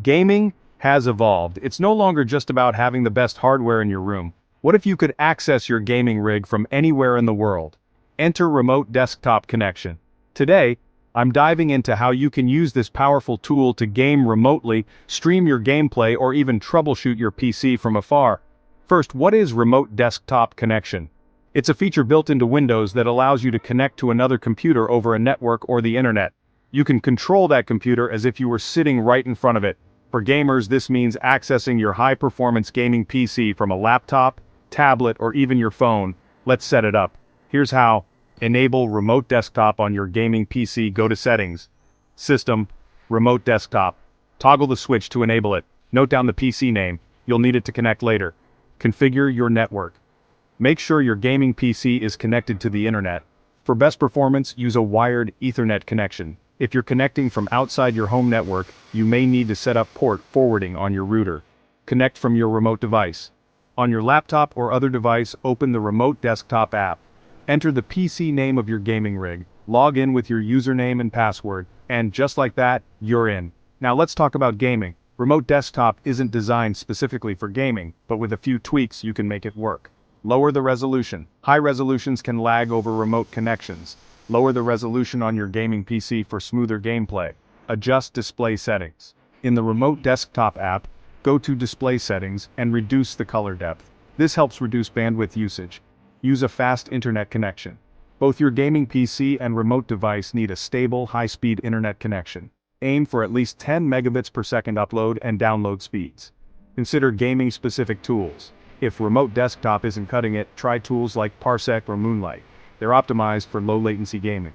Gaming has evolved. It's no longer just about having the best hardware in your room. What if you could access your gaming rig from anywhere in the world? Enter remote desktop connection. Today, I'm diving into how you can use this powerful tool to game remotely, stream your gameplay, or even troubleshoot your PC from afar. First, what is remote desktop connection? It's a feature built into Windows that allows you to connect to another computer over a network or the internet. You can control that computer as if you were sitting right in front of it. For gamers, this means accessing your high-performance gaming PC from a laptop, tablet, or even your phone. Let's set it up. Here's how. Enable remote desktop on your gaming PC. Go to Settings, System, Remote Desktop. Toggle the switch to enable it. Note down the PC name. You'll need it to connect later. Configure your network. Make sure your gaming PC is connected to the internet. For best performance, use a wired Ethernet connection. If you're connecting from outside your home network, you may need to set up port forwarding on your router. Connect from your remote device. On your laptop or other device, open the Remote Desktop app. Enter the PC name of your gaming rig, log in with your username and password, and just like that, you're in. Now let's talk about gaming. Remote Desktop isn't designed specifically for gaming, but with a few tweaks you can make it work. Lower the resolution. High resolutions can lag over remote connections. Lower the resolution on your gaming PC for smoother gameplay. Adjust display settings. In the Remote Desktop app, go to Display Settings and reduce the color depth. This helps reduce bandwidth usage. Use a fast internet connection. Both your gaming PC and remote device need a stable, high-speed internet connection. Aim for at least 10 megabits per second upload and download speeds. Consider gaming-specific tools. If Remote Desktop isn't cutting it, try tools like Parsec or Moonlight. They're optimized for low-latency gaming.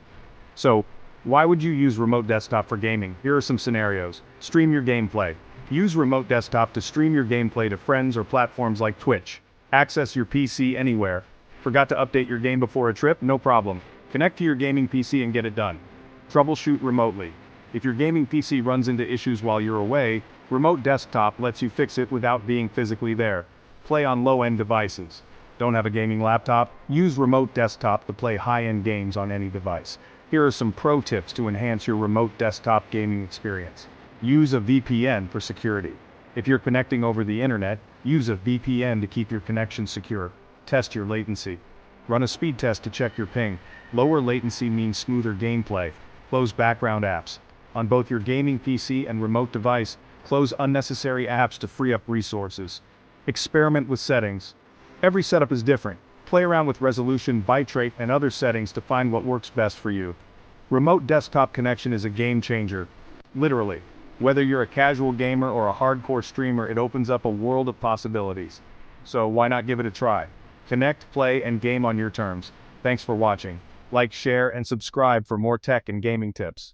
So, why would you use Remote Desktop for gaming? Here are some scenarios. Stream your gameplay. Use Remote Desktop to stream your gameplay to friends or platforms like Twitch. Access your PC anywhere. Forgot to update your game before a trip? No problem. Connect to your gaming PC and get it done. Troubleshoot remotely. If your gaming PC runs into issues while you're away, Remote Desktop lets you fix it without being physically there. Play on low-end devices. Don't have a gaming laptop? Use Remote Desktop to play high-end games on any device. Here are some pro tips to enhance your Remote Desktop gaming experience. Use a VPN for security. If you're connecting over the internet, use a VPN to keep your connection secure. Test your latency. Run a speed test to check your ping. Lower latency means smoother gameplay. Close background apps. On both your gaming PC and remote device, close unnecessary apps to free up resources. Experiment with settings. Every setup is different. Play around with resolution, bitrate, and other settings to find what works best for you. Remote desktop connection is a game changer. Literally. Whether you're a casual gamer or a hardcore streamer, it opens up a world of possibilities. So why not give it a try? Connect, play, and game on your terms. Thanks for watching. Like, share, and subscribe for more tech and gaming tips.